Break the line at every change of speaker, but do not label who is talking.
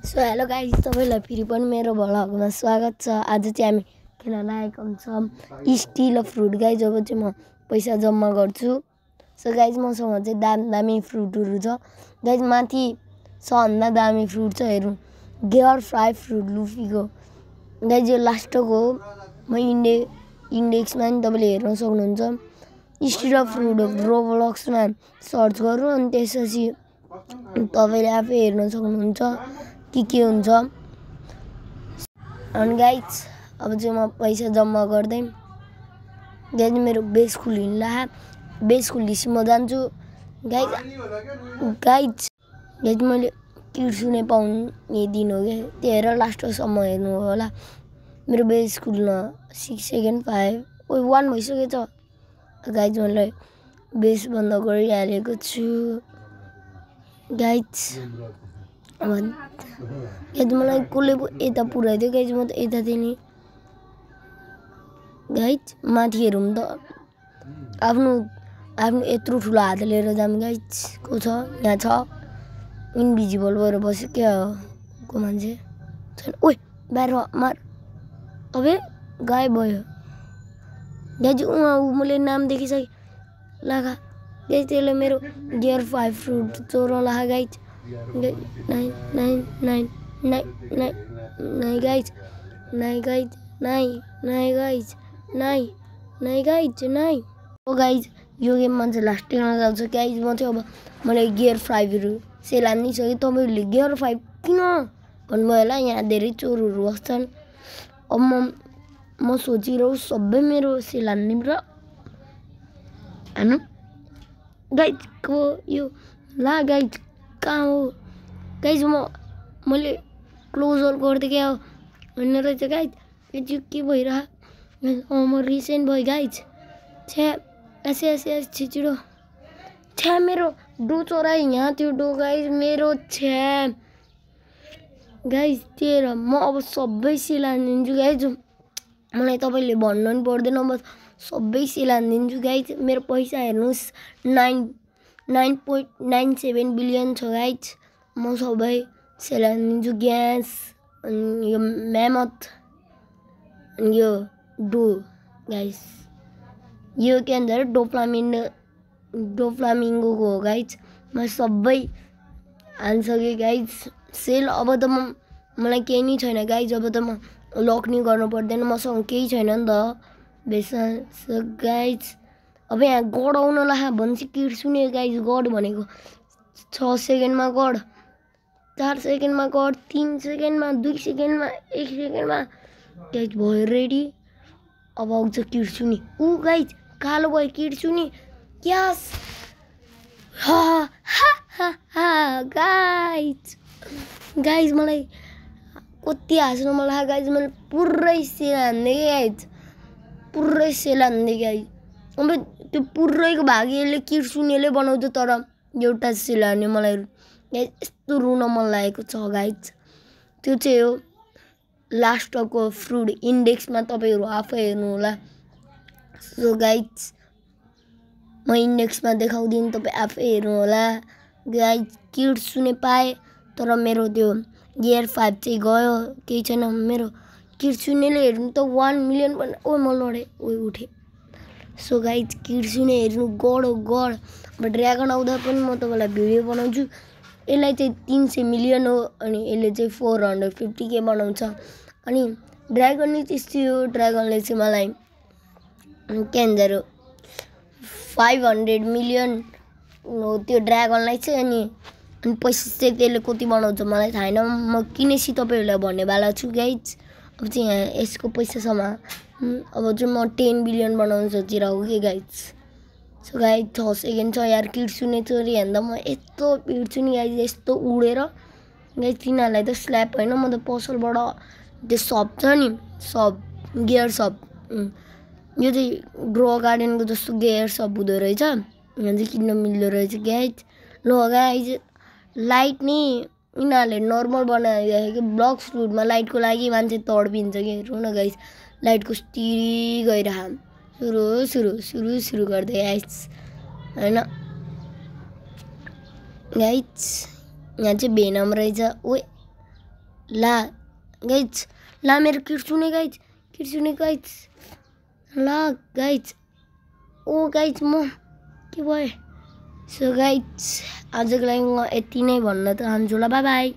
So hello guys, तपाईलाई फेरि पनि मेरो भ्लगमा स्वागत छ। आज चाहिँ हामी खेल्न लागेको हुन्छौँ स्टिल अफ फ्रुट गाइस। जब चाहिँ म पैसा जम्मा गर्छु। सो गाइस मसँग चाहिँ दामी फ्रुटहरू छ गाइस। माथि सबभन्दा दामी फ्रुट छ, हेर्नु, गेयर फ्राई फ्रुट लुफीको गाइस। यो लास्टको हो। म इन्डेक्समा नि तपाईँले हेर्न सक्नुहुन्छ। स्टिल अफ फ्रुट रोब्लक्समा सर्च गर्नु अनि त्यसपछि तपाईँले आफै हेर्न सक्नुहुन्छ के हुन्छ। अनि गाइस अब चाहिँ म पैसा जम्मा गर्दै गाइस मेरो बेस खुलिला। बेस खुलिसी म जान्छु गाइस। मैले किड्सुने पाउने दिन हो क्या, त्यो हेरेर लास्टसम्म हेर्नु होला। मेरो बेस खुल्न 6 सेकेन्ड 5 1 भइसकेछ गाइस। मैले बेस बन्द गरिहालेको छु गाइस। मलाई कसले यता पुऱ्याइदियो गाइस, म त यता थिएँ नि गाइस। माथि हेरौँ त, आफ्नो यत्रो ठुलो हात लिएर जाऊँ गाइस। को छ यहाँ? छ इन्भिजिबल भएर बस्यो क्या को मान्छे छैन। ओइ बाहिर मार। अबे गायब भयो गाइस। मैले नाम देखिसकेँ लागा गाइस। त्यसले मेरो गियर 5 फ्रुट चोर्न लागा गाइस। नहीं गाइस, नहीं गाइस, नहीं गाइस, नहीं। ओ गाइस यो गेममा चाहिँ लास्ट टेनमा जान्छ गाइस। म चाहिँ अब मैले गियर 5हरू सेल हानिसकेँ। तपाईँहरूले गियर 5 किन भन्नुभयो होला, यहाँ धेरै चोरहरू बस्छन्। अब म सोचिरहेँ सबै मेरो सेल हान्ने र हानु गाइस को यो ला गाइस। कहाँ हो गाइस? मैले क्लोजर गर्दै क्या भन्ने रहेछ गाइस। यो के भइरह? म रिसेन्ट भयो गाइस। छ्या एसे छिटो छ्या मेरो डो चोराइ यहाँ त्यो डो गाइस मेरो। छ्या गाइस तेरो म अब सबै सेल हानिदिन्छु गाइस। मलाई तपाईँले भन्नु नि पर्दैन, म सबै सेल हानिदिन्छु गाइस। मेरो पैसा हेर्नुहोस् 9.97 बिलियन छ गाइस। म सबै सेल हानिदिन्छु। ग्यास अनि यो म्यामथ अनि यो डो गाइस। यो के भन्छ डोफ्लामिङ्गोको हो गाइस। म सबै हानिसकेँ गाइस सेल। अब त मलाई केही नै छैन गाइस। अब त म लक नि गर्नु पर्दैन, मसँग केही छैन नि त बेसा गाइस। अब यहाँ गड आउन ला भन्छ किड्छु नि गाइस। गड भनेको 6 सेकेन्डमा गड, 4 सेकेन्डमा गड, 3 सेकेन्डमा, 2 सेकेन्डमा, 1 सेकेन्डमा गाइस भयो रेडी। अब आउँछ किड्छु नि। गाइस कालो भयो किड्छु नि। यस गाइस मलाई कति हाँस्नु मन लाग्यो गाइस। मैले पुरै सेल हान्दै गाइस, पुरै सेल हान्दै गाइस। अब त्यो पुरैको भाग यसले किड्सुनेले बनाउँछ, तर एउटा सेल हान्यो मलाई गाइस। यस्तो रुन मन लागेको छ गाइस। त्यो चाहिँ हो लास्टको फ्रुट इन्डेक्समा, तपाईँहरू आफै हेर्नु होला। सो गाइस म इन्डेक्समा देखाउँदिनँ, तपाईँ आफै हेर्नु होला गाइस। किड्सुने पाएँ तर मेरो त्यो गियर 5 चाहिँ गयो, केही छैन। मेरो किड्सुनेले हेर्नु त 1 मिलियन पनि। ओ म लडेँ, उठेँ। सो गाइस किड्सुने हेर्नु गड हो गड। अब ड्र्यागन आउँदा पनि म तपाईँलाई भिडियो बनाउँछु। यसलाई चाहिँ 300 मिलियन हो अनि यसले चाहिँ 450K बनाउँछ। अनि ड्र्यागन नै त्यस्तै हो। ड्र्यागनले चाहिँ मलाई के भन्छ 500 मिलियन हो त्यो ड्र्यागनलाई चाहिँ। अनि पैसा चाहिँ त्यसले कति बनाउँछ मलाई थाहा छैन। म किनेपछि तपाईँहरूलाई भन्नेवाला छु गाइस। अब चाहिँ यहाँ यसको पैसासम्म अब चाहिँ म 10 बिलियन बनाउनु सोचिरहेको कि गाइस। सो गाइस 6 सेकेन्ड छ यार। किड्सुने चोरी हान्दा म यस्तो पिट्छु नि गाइस, यस्तो उडेर गाइस। तिनीहरूलाई त स्ल्याप होइन, म त पसलबाट त्यो सप छ नि, सप गियर सप, यो चाहिँ ग्रो गार्डनको जस्तो गियर सप हुँदो रहेछ। यहाँ चाहिँ किन्न मिल्दो रहेछ गाइस। ल गाइस लाइट नि यिनीहरूले नर्मल बनाइदिएको कि ब्लक फ्रुटमा लाइटको लागि मान्छे तडपिन्छ कि। हेर्नु न गाइस लाइट कस्ती गइरह सुरु गर्दै गाइस होइन गाइस। यहाँ चाहिँ भेनम रहेछ। ओए ला गाइज ला मेरो किट सुने गाइज ला गाइज ओ गाइज म के भयो सो गाइज आजको लागि म यति नै भन्न चाहन्छु ल बाई बाई।